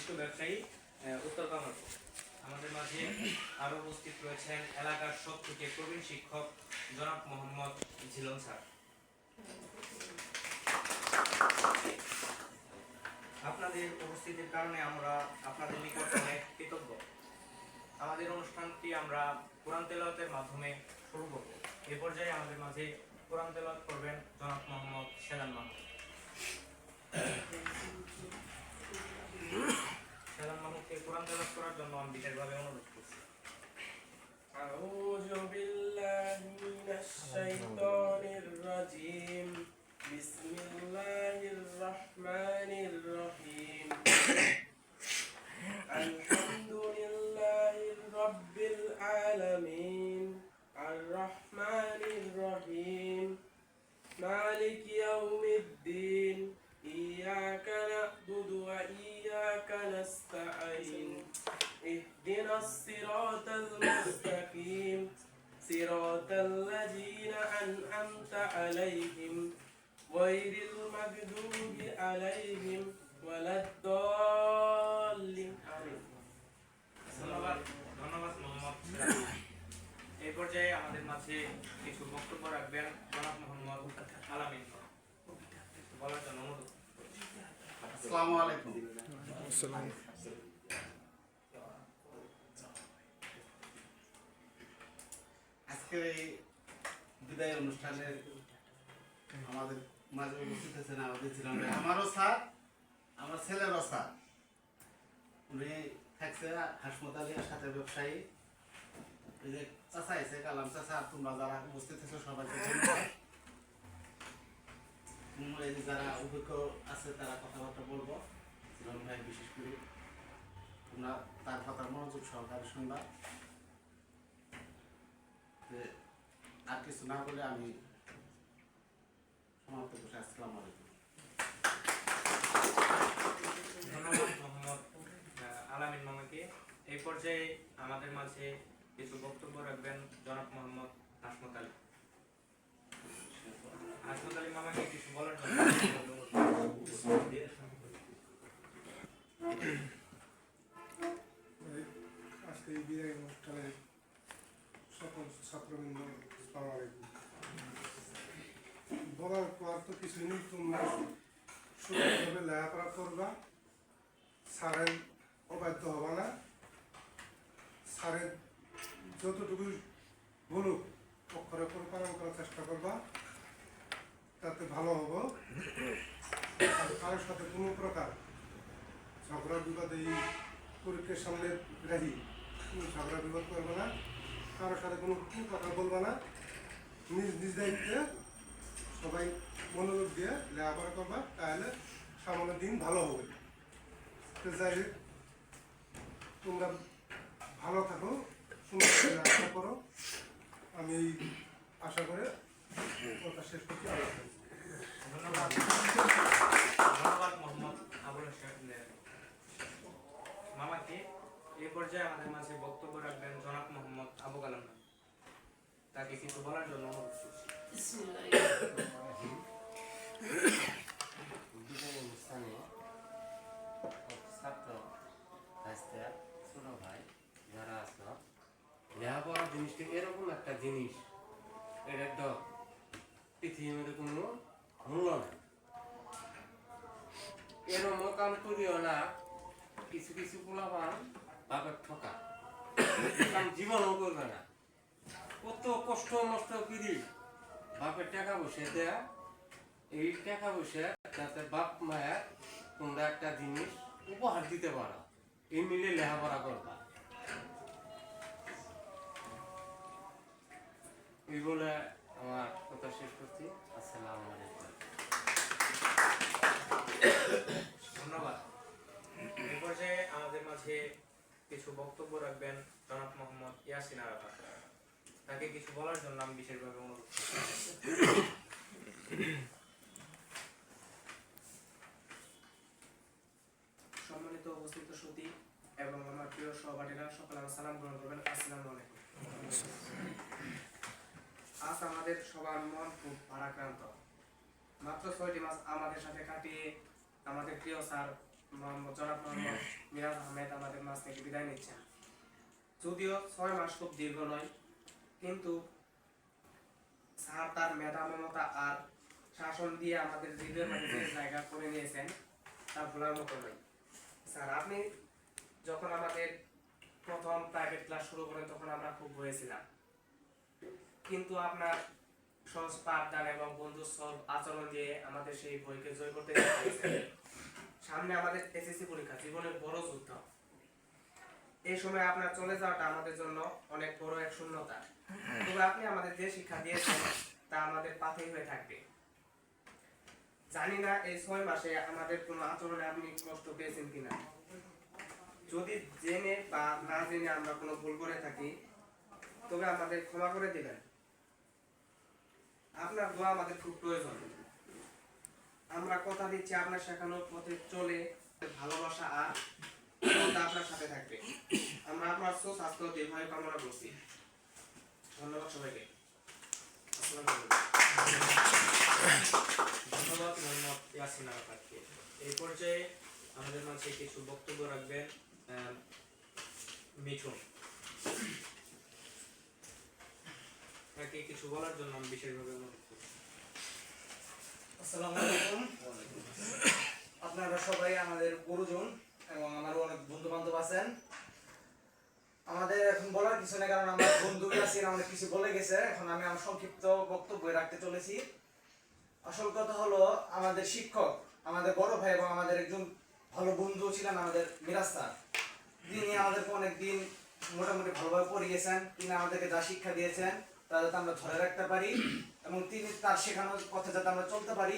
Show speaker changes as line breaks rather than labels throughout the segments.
বিশিষ্ট ব্যবসায়ী উত্তর কামারপুর। আমাদের মাঝে আরো উপস্থিত রয়েছেন এলাকার সব থেকে প্রবীণ শিক্ষক জনাব মোহাম্মদ ঝিলন স্যার। আপনাদের উপস্থিতির কারণে আমরা আপনাদের নিকট অনেক কৃতজ্ঞ। আমাদের অনুষ্ঠানটি আমরা কোরআন তেলাওয়াতের মাধ্যমে শুরু করব। এ পর্যায়ে আমাদের মাঝে কোরআন তেলাওয়াত করবেন জনাব মোহাম্মদ সেলান মাহমুদ। সেলান মাহমুদকে কোরআন তেলাওয়াত করার জন্য আমি বিশেষভাবে অনুরোধ করছি।
أعوذ بالله من الشيطان الرجيم بسم الله الرحمن الرحيم الحمد لله رب العالمين الرحمن الرحيم مالك يوم الدين إياك نعبد وإياك نستعين اهدنا الصراط المستقيم صراط الذين أنعمت عليهم غير المغضوب عليهم ولا الضالين آمين।
ধন্যবাদ মোহাম্মদ। এই পর্যায়ে আমাদের মাঝে কিছু বক্তব্য রাখবেন জনাব মোহাম্মদ আলামিন বলার জন্য অনুরোধ।
আসসালামু আলাইকুম। আজকের এই বিদায় অনুষ্ঠানে আমাদের মাঝে উপস্থিত আছেন আমাদের ছিলাম আমারও স্যার, আমার ছেলেরও স্যার। উনি থাকছে হাসপাতালের সাথে ব্যবসায়ী। এই যে চাচা এসে কালাম চাচা, তোমরা যারা উপস্থিত আছো সবাইকে ধন্যবাদ। এই যে যারা অভিজ্ঞ আছে তারা কথাবার্তা বলবো, ছিলাম ভাই বিশেষ করে তোমরা তার কথা মনোযোগ সহকারে শুনবা। আর কিছু না বলে আমি সমাপ্ত করছি। আসসালামু আলাইকুম।
ধন্যবাদ মোহাম্মদ আলামিন মামাকে। এই পর্যায়ে আমাদের মাঝে কিছু বক্তব্য রাখবেন জনাব মোহাম্মদ হাসমত আলী। হাসমত আলী মামাকে কিছু বলার জন্য
আজকে এই বিদায় অনুষ্ঠানে সকল ছাত্রবৃন্দ আসসালামু আলাইকুম। বলার পর তো কিছু নেই, তোমরা সুন্দরভাবে লেখাপড়া করবা, স্যারের অবাধ্য হবা না, স্যারের যতটুকু বলুক অক্ষরে করে পালন করার চেষ্টা করবা, তাতে ভালো হব। আর কারোর সাথে কোনো প্রকার ঝগড়া বিবাদ এই পরীক্ষার সামনে রাখি কোনো ঝগড়া বিবাদ করবে না, কারোর সাথে কোনো কথা বলবে না, নিজ নিজ দায়িত্বে সবাই মনোযোগ দিয়ে লেখাপড়া করবা, তাহলে সামনের দিন ভালো হবে। তো যাই হোক, তোমরা ভালো থাকো, সুন্দর করে লেখাপড়া করো, আমি এই আশা করে কথা শেষ করছি।
ধন্যবাদ মোহাম্মদ আবুল হাশেম মামাকে। এই পর্যায়ে আমাদের মাঝে বক্তব্য রাখবেন জনাব মোহাম্মদ আবু কালাম। তাকে কিছু বলার জন্য অনুরোধ করছি।
বিদায় অনুষ্ঠানে ছাত্র ভাইস্তার ছোট ভাই যারা আছো, লেখাপড়া জিনিসটা এরকম একটা জিনিস, এটা তো পৃথিবীর মধ্যে কোনো মূল্য নাই। এরকম কাম করিও না, কিছু কিছু পোলাপান বাপের ঠকা কাম জীবনও করবে না। কত কষ্ট মষ্ট করি বাপের টাকা বসে দেয়া, এই টাকা বসে যাতে বাপ মায়ের তোমরা একটা জিনিস উপহার দিতে পারো, এই মিলে লেখাপড়া করবা। এই বলে আমার কথা শেষ করছি। আসসালামু আলাইকুম।
ধন্যবাদ। এই পর্যায়ে আমাদের মাঝে কিছু বক্তব্য রাখবেন জনাব মোহাম্মদ ইয়াসিন আরাফাত। তাকে কিছু বলার জন্য আমি বিশেষভাবে অনুরোধ করছি।
সম্মানিত উপস্থিত সতী এবং আমার প্রিয় সহপাঠীরা, সকলে আমার সালাম গ্রহণ করবেন। আসসালামু আলাইকুম। আজ আমাদের সবার মন খুব ভারাক্রান্ত। মাত্র 6টি মাস আমাদের সাথে কাটিয়ে আমাদের প্রিয় স্যার জনাব মোহাম্মদ মিরাজ আহমেদ আমাদের মাঝ থেকে বিদায় নিচ্ছেন। যদিও 6 মাস খুব দীর্ঘ নয়, কিন্তু স্যার তার মেধামমতা আর শাসন দিয়ে আমাদের হৃদয়ের মাঝে যে জায়গা করে নিয়েছেন তা ভোলার মতো নয়। স্যার, আপনি যখন আমাদের প্রথম প্রাইভেট ক্লাস শুরু করেন তখন আমরা খুব ভয়েছিলাম, কিন্তু আপনার সহজ পাঠদান এবং বন্ধুসুলভ আচরণ দিয়ে আমাদের সেই ভয়কে জয় করতে পেরেছেন। সামনে আমাদের এসএসসি পরীক্ষা, জীবনের বড় যুদ্ধ। এই সময় আপনার চলে যাওয়াটা আমাদের জন্য অনেক বড় এক শূন্যতা। তবে আপনি আমাদের যে শিক্ষা দিয়েছেন তা আমাদের পাথেয় হয়ে থাকবে। জানি না এই 6 মাসে আমাদের কোনো আচরণে আপনি কষ্ট পেয়েছেন কিনা। যদি জেনে বা না জেনে আমরা কোনো ভুল করে থাকি তবে আমাদের ক্ষমা করে দিবেন। আপনার দোয়া আমাদের খুব প্রয়োজন। আমরা কথা দিচ্ছি আপনার শেখানোর পথে চলে ভালোবাসা আর শ্রদ্ধা আপনার সাথে থাকবে। আমরা আপনার সুস্বাস্থ্য দীর্ঘায়ু কামনা করছি। ধন্যবাদ সবাইকে। আসসালামু আলাইকুম।
ধন্যবাদ মোহাম্মদ ইয়াসিন আরাফাতকে। এই পর্যায়ে আমাদের মাঝে কিছু বক্তব্য রাখবেন মিঠুন। তাকে কিছু বলার জন্য আমি বিশেষভাবে অনুরোধ করছি।
আসসালামু আলাইকুম। আপনারা সবাই আমাদের গুরুজন এবং আমারও অনেক বন্ধু বান্ধব আছেন। আমাদের এখন বলার কিছু নেই, কারণ আমার বন্ধু আছেন অনেক কিছু বলে গেছে। এখন আমি আমার সংক্ষিপ্ত বক্তব্য রাখতে চলেছি। আসল কথা হলো, আমাদের শিক্ষক, আমাদের বড় ভাই এবং আমাদের একজন ভালো বন্ধু ছিলেন আমাদের মিরাজ স্যার। তিনি আমাদেরকে অনেকদিন মোটামুটি ভালোভাবে পড়িয়েছেন। তিনি আমাদেরকে যা শিক্ষা দিয়েছেন তা যাতে আমরা ধরে রাখতে পারি এবং তিনি তার শেখানোর পথে যাতে আমরা চলতে পারি।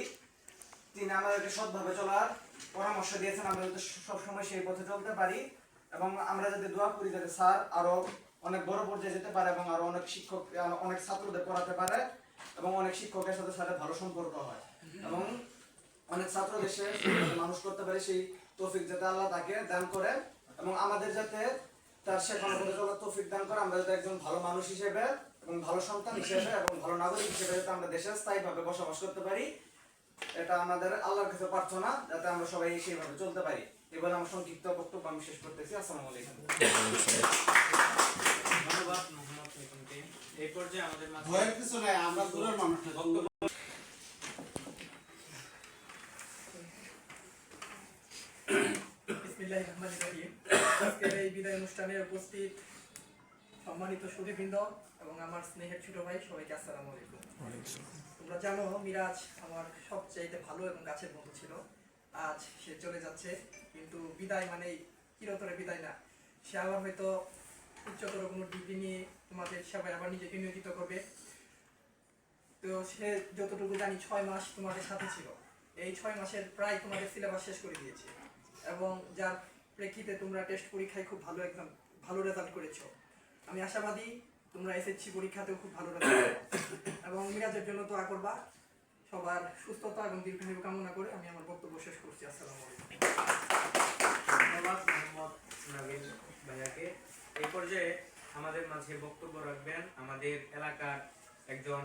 তিনি আমাদেরকে সৎভাবে চলার পরামর্শ দিয়েছেন, আমরা যাতে সবসময় সেই পথে চলতে পারি এবং আমরা যাতে দোয়া করি যাতে স্যার আরো অনেক বড় পর্যায়ে যেতে পারে এবং আরো অনেক শিক্ষক, অনেক ছাত্রদের পড়াতে পারে এবং অনেক শিক্ষকের সাথে স্যারের ভালো সম্পর্ক হয় এবং অনেক ছাত্রদের সে মানুষ করতে পারে। সেই তৌফিক যাতে আল্লাহ তাকে দান করে এবং আমাদের যাতে তার শেখানোর পথে চলার তৌফিক দান করে। আমরা যাতে একজন ভালো মানুষ হিসেবে এবং ভালো সন্তান হিসেবে এবং ভালো নাগরিক হিসেবে যাতে আমরা দেশে স্থায়ীভাবে বসবাস করতে পারি, এটা আমাদের আল্লাহর কাছে প্রার্থনা, যাতে আমরা সবাই সেইভাবে চলতে পারি। এবার আমার সংক্ষিপ্ত বক্তব্য আমি শেষ করতেছি। আসসালামু আলাইকুম।
ধন্যবাদ মোহাম্মদ মিঠুনকে। এই পর্যায়ে আমাদের মাঝে
ভয়ের কিছু নাই, আমরা দূরের মানুষ না।
বক্তব্য
বিসমিল্লাহির রহমানির রহিম। আজকের এই বিদায় অনুষ্ঠানে উপস্থিত সম্মানিত সুধীবৃন্দ এবং আমার স্নেহের ছোট ভাই, সবাইকে আসসালামু আলাইকুম। তোমরা জানো মিরাজ আমার সবচেয়ে ভালো এবং কাছের বন্ধু ছিল। আজ সে চলে যাচ্ছে, কিন্তু বিদায় মানেই চিরতরে বিদায় না। সে আবার হয়তো উচ্চতর কোনো ডিগ্রি নিয়ে তোমাদের সেবায় আবার নিজেকে নিয়োজিত করবে। তো সে যতটুকু জানি 6 মাস তোমাদের সাথে ছিল। এই 6 মাসের প্রায় তোমাদের সিলেবাস শেষ করে দিয়েছে এবং যার প্রেক্ষিতে তোমরা টেস্ট পরীক্ষায় খুব ভালো রেজাল্ট করেছো। আমি আশাবাদী তোমরা এসএসসি পরীক্ষাতেও খুব ভালো রেজাল্ট করবে এবং মিরাজের জন্য দোয়া করবা। সবার সুস্থতা এবং দীর্ঘায়ু কামনা করে আমি আমার বক্তব্য শেষ করছি। আসসালামু আলাইকুম।
ধন্যবাদ মোহাম্মদ নাবিল ভাইয়াকে। এই পর্যায়ে আমাদের মাঝে বক্তব্য রাখবেন আমাদের এলাকার একজন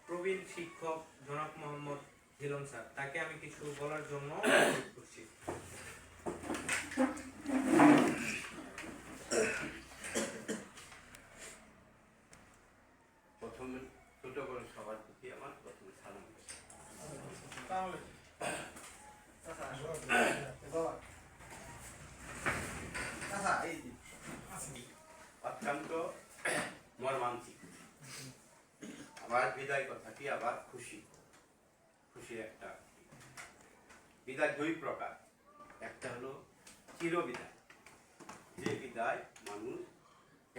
প্রবীণ শিক্ষক জনাব মোহাম্মদ হিলন স্যার। তাকে আমি কিছু বলার জন্য অনুরোধ করছি।
প্রথমে ছোট বড় সবার প্রতি আমার প্রথমে সালাম। অত্যন্ত মর্মান্তিক আমার বিদায় কথাটি আবার খুশির একটা বিদায় 2 প্রকার। একটা হলো চিরবিদায়, যে বিদায় মানুষ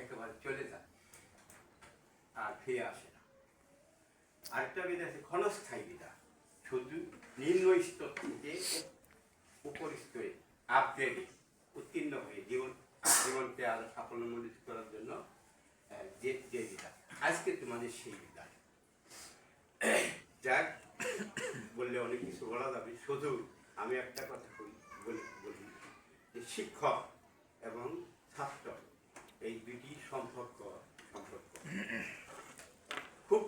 একেবারে চলে যায় আর ফিরে আসে না। আরেকটা বিদায় আছে ক্ষণস্থায়ী বিদায়, শুধু নিম্ন স্তর থেকে উপর স্তরে আপগ্রেডে উত্তীর্ণ হয়ে জীবনকে আরো সাফল্যমণ্ডিত করার জন্য যে বিদায়। আজকে তোমাদের সেই বিদায়। যাক, বললে অনেক কিছু বলা যাবে, শুধু আমি একটা কথা বলি যে শিক্ষক এবং ছাত্র এই দুটি সম্পর্ক খুব